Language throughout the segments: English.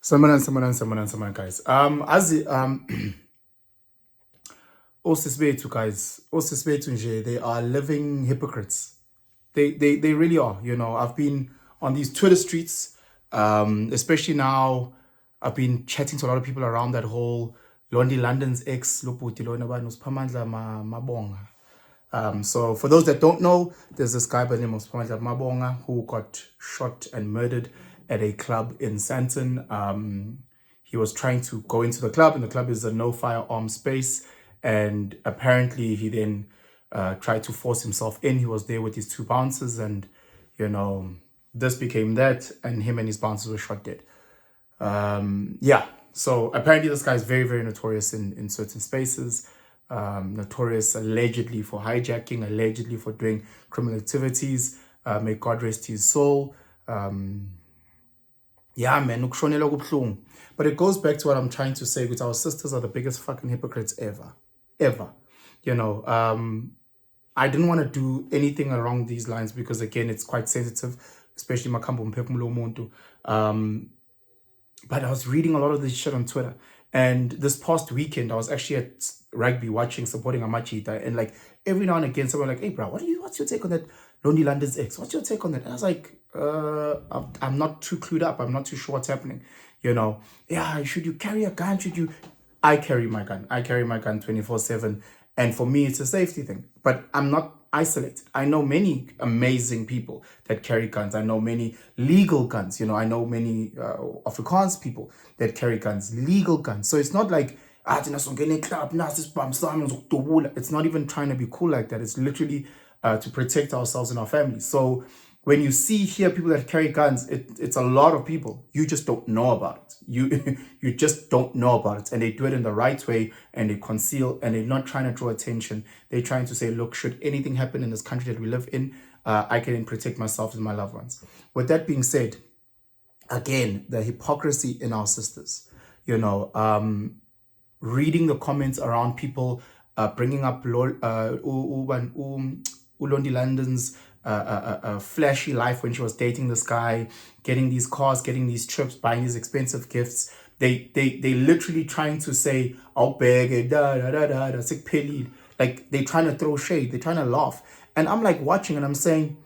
Someone, guys. Osisbetu nje, they are living hypocrites. They really are. I've been on these Twitter streets, especially now. I've been chatting to a lot of people around that whole Londie London's ex, Loputi Lona Banus Pamandla Mabonga. So for those that don't know, there's this guy by the name of Mabonga who got shot and murdered at a club in Sandton. He was trying to go into the club, and the club is a no firearm space. And apparently he then tried to force himself in. He was there with his two bouncers, and this became that, and him and his bouncers were shot dead. Yeah, so apparently this guy is very, very notorious in certain spaces. Notorious allegedly for hijacking, allegedly for doing criminal activities. May God rest his soul. Yeah, man, but it goes back to what I'm trying to say, because our sisters are the biggest fucking hypocrites ever. I didn't want to do anything along these lines because, again, it's quite sensitive, especially makambo mphefumulo womuntu. But I was reading a lot of this shit on Twitter. And this past weekend, I was actually at rugby supporting Amachita. And like every now and again, someone like, hey, bro, what's your take on that Londie London's ex? What's your take on that? And I was like, I'm not too clued up. I'm not too sure what's happening. Yeah, should you carry a gun? I carry my gun. I carry my gun 24/7. And for me, it's a safety thing. But I'm not isolated. I know many amazing people that carry guns. I know many legal guns. I know many Afrikaans people that carry guns, legal guns. So it's not like, it's not even trying to be cool like that. It's literally to protect ourselves and our families. So when you see people that carry guns, it's a lot of people. You just don't know about it. You just don't know about it. And they do it in the right way, and they conceal, and they're not trying to draw attention. They're trying to say, look, should anything happen in this country that we live in, I can protect myself and my loved ones. With that being said, again, the hypocrisy in our sisters, reading the comments around people bringing up Londie London's flashy life when she was dating this guy, getting these cars, getting these trips, buying these expensive gifts. They literally trying to say, "Oh, beg, like they're trying to throw shade, they're trying to laugh." And I'm like watching, and I'm saying,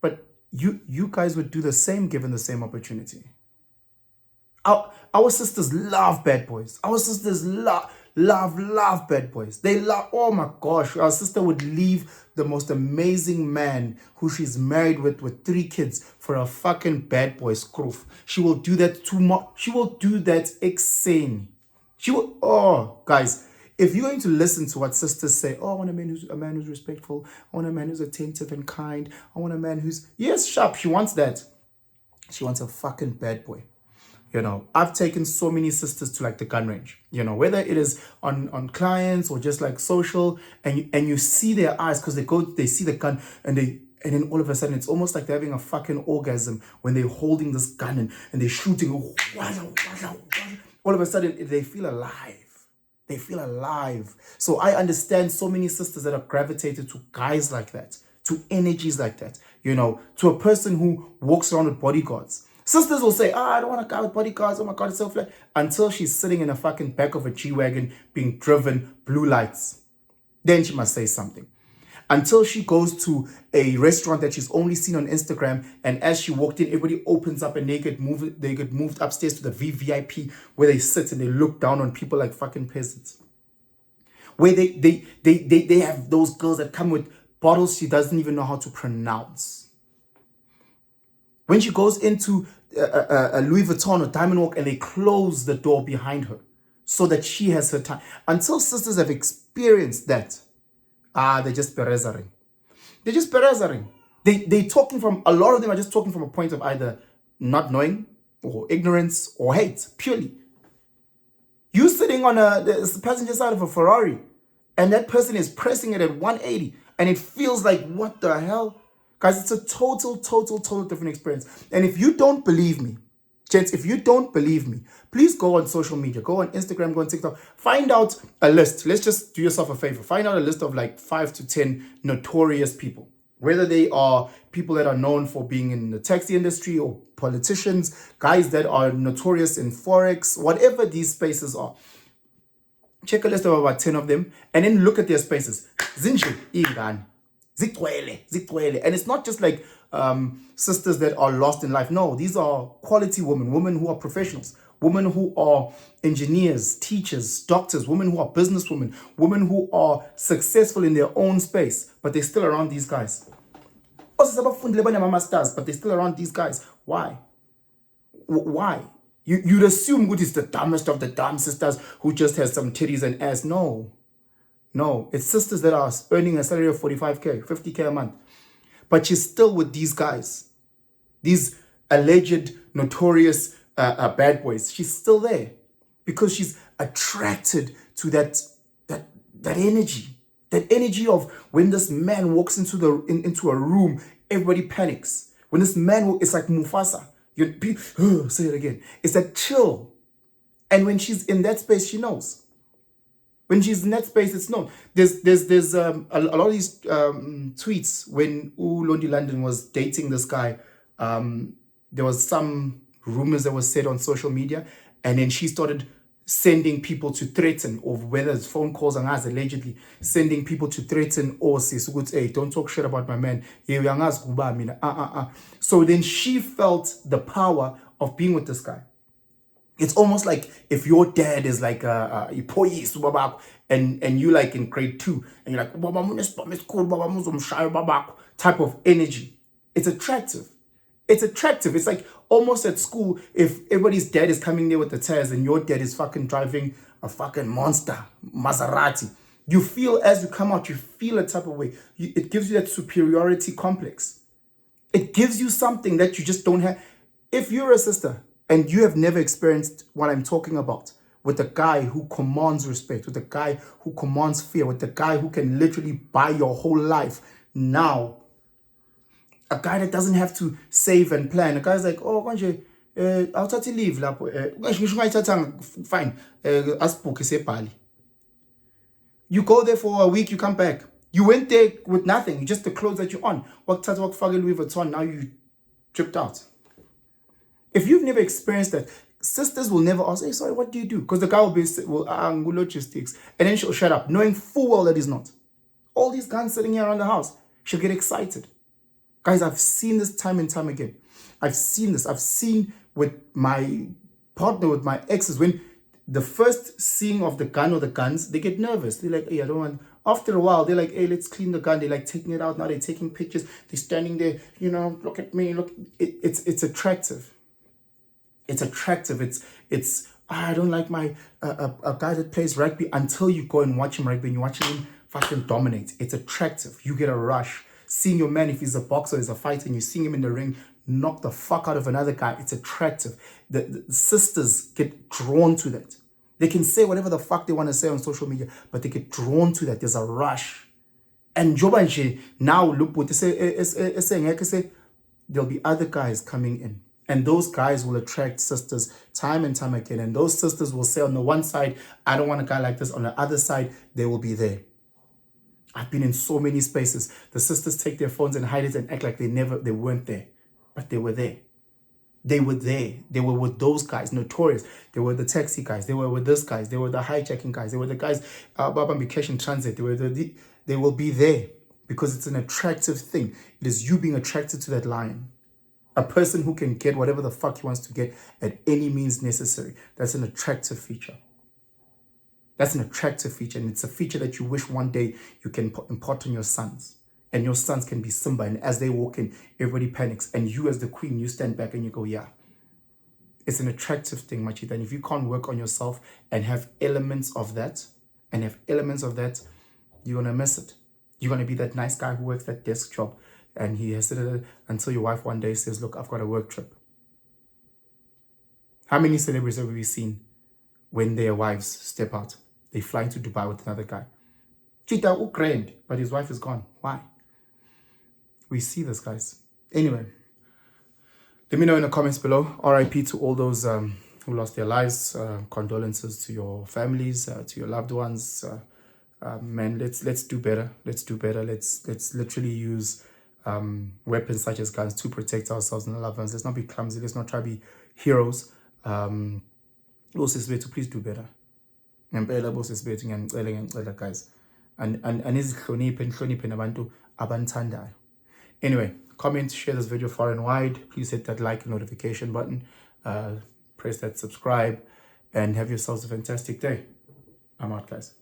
but you guys would do the same given the same opportunity. Our sisters love bad boys. Our sisters love bad boys. They love, oh my gosh, our sister would leave the most amazing man who she's married with 3 kids for a fucking bad boy scroof. She will do that too much. She will do that insane. She will, oh, guys, if you're going to listen to what sisters say, oh, I want a man who's respectful. I want a man who's attentive and kind. I want a man who's, yes, sharp. She wants that. She wants a fucking bad boy. I've taken so many sisters to like the gun range, whether it is on clients or just like social, and you see their eyes because they see the gun, and then all of a sudden it's almost like they're having a fucking orgasm when they're holding this gun and they're shooting. All of a sudden they feel alive. They feel alive. So I understand so many sisters that are gravitated to guys like that, to energies like that, to a person who walks around with bodyguards. Sisters will say, I don't want a guy with bodyguards. Oh my God, it's so flat. Until she's sitting in the fucking back of a G-Wagon being driven blue lights. Then she must say something. Until she goes to a restaurant that she's only seen on Instagram, and as she walked in, everybody opens up and they get moved upstairs to the VVIP where they sit and they look down on people like fucking peasants. Where they have those girls that come with bottles she doesn't even know how to pronounce. When she goes into a Louis Vuitton or Diamond Walk and they close the door behind her so that she has her time. Until sisters have experienced that, they're just perezaring. They're just perezaring. They're talking from, a lot of them are just talking from a point of either not knowing or ignorance or hate, purely. You sitting on the passenger side of a Ferrari and that person is pressing it at 180 and it feels like, what the hell? Guys, it's a total different experience. And if you don't believe me, gents, if you don't believe me, please go on social media. Go on Instagram, go on TikTok. Find out a list. Let's just do yourself a favor. Find out a list of like 5 to 10 notorious people. Whether they are people that are known for being in the taxi industry or politicians, guys that are notorious in Forex, whatever these spaces are. Check a list of about 10 of them and then look at their spaces. Zinje, ingane. Zigwele. And it's not just like sisters that are lost in life. No, these are quality women who are professionals, women who are engineers, teachers, doctors, women who are businesswomen, women who are successful in their own space, but they're still around these guys. But they're still around these guys. Why? Why? You'd assume good is the dumbest of the dumb sisters who just has some titties and ass. No, it's sisters that are earning a salary of 45K, 50K a month. But she's still with these guys, these alleged notorious bad boys. She's still there because she's attracted to that energy. That energy of when this man walks into a room, everybody panics. When this man, it's like Mufasa. Say it again. It's that chill. And when she's in that space, she knows. When she's in that space, it's known. There's a lot of these tweets when Londie London was dating this guy. There was some rumors that was said on social media, and then she started sending people to threaten, or whether it's phone calls and us allegedly sending people to threaten or say, hey, don't talk shit about my man. So then she felt the power of being with this guy. It's almost like if your dad is like and you like in grade 2 and you're like type of energy. It's attractive. It's like almost at school if everybody's dad is coming there with the tires and your dad is fucking driving a fucking monster, Maserati. You feel as you come out, you feel a type of way. It gives you that superiority complex. It gives you something that you just don't have. If you're a sister and you have never experienced what I'm talking about, with a guy who commands respect, with a guy who commands fear, with a guy who can literally buy your whole life now, a guy that doesn't have to save and plan. A guy's like, oh, I'll take leave. Fine. You go there for a week, you come back. You went there with nothing, just the clothes that you're on. Louis Vuitton, now you tripped out. If you've never experienced that, sisters will never ask, hey, sorry, what do you do? Because the guy will be, logistics. And then she'll shut up, knowing full well that he's not. All these guns sitting here around the house, she'll get excited. Guys, I've seen this time and time again. I've seen this. I've seen with my partner, with my exes, when the first seeing of the gun or the guns, they get nervous. They're like, hey, I don't want. After a while, they're like, hey, let's clean the gun. They're like taking it out. Now they're taking pictures. They're standing there, look at me. Look, it's attractive. It's attractive. It's I don't like my a guy that plays rugby until you go and watch him rugby and you watch him fucking dominate. It's attractive. You get a rush. Seeing your man, if he's a boxer, he's a fighter, and you see him in the ring, knock the fuck out of another guy, it's attractive. The sisters get drawn to that. They can say whatever the fuck they want to say on social media, but they get drawn to that. There's a rush. And Jobanje, now look what they say, there'll be other guys coming in. And those guys will attract sisters time and time again. And those sisters will say on the one side, I don't want a guy like this. On the other side, they will be there. I've been in so many spaces. The sisters take their phones and hide it and act like they weren't there. But they were there. They were there. They were with those guys, notorious. They were the taxi guys. They were with these guys. They were the hijacking guys. They were the guys, Babam Cash in Transit. They will be there because it's an attractive thing. It is you being attracted to that lion. A person who can get whatever the fuck he wants to get at any means necessary. That's an attractive feature. That's an attractive feature, and it's a feature that you wish one day you can impart on your sons. And your sons can be Simba, and as they walk in, everybody panics. And you as the queen, you stand back and you go, yeah. It's an attractive thing, Machita. And if you can't work on yourself and have elements of that, you're going to miss it. You're going to be that nice guy who works that desk job, and he has it until your wife one day says, look, I've got a work trip. How many celebrities have we seen when their wives step out? They fly to Dubai with another guy. Chita, grand, but his wife is gone. Why? We see this, guys. Anyway, let me know in the comments below. RIP to all those who lost their lives. Condolences to your families, to your loved ones. Man, let's do better. Let's do better. Let's literally use weapons such as guns to protect ourselves and our loved ones. Let's not be clumsy. Let's not try to be heroes. Also, please do better. Ngempela bosisibethu ngiyacela guys. And nizihloniphe nabantu abanithandayo. Anyway, comment, share this video far and wide. Please hit that like and notification button. Press that subscribe and have yourselves a fantastic day. I'm out, guys.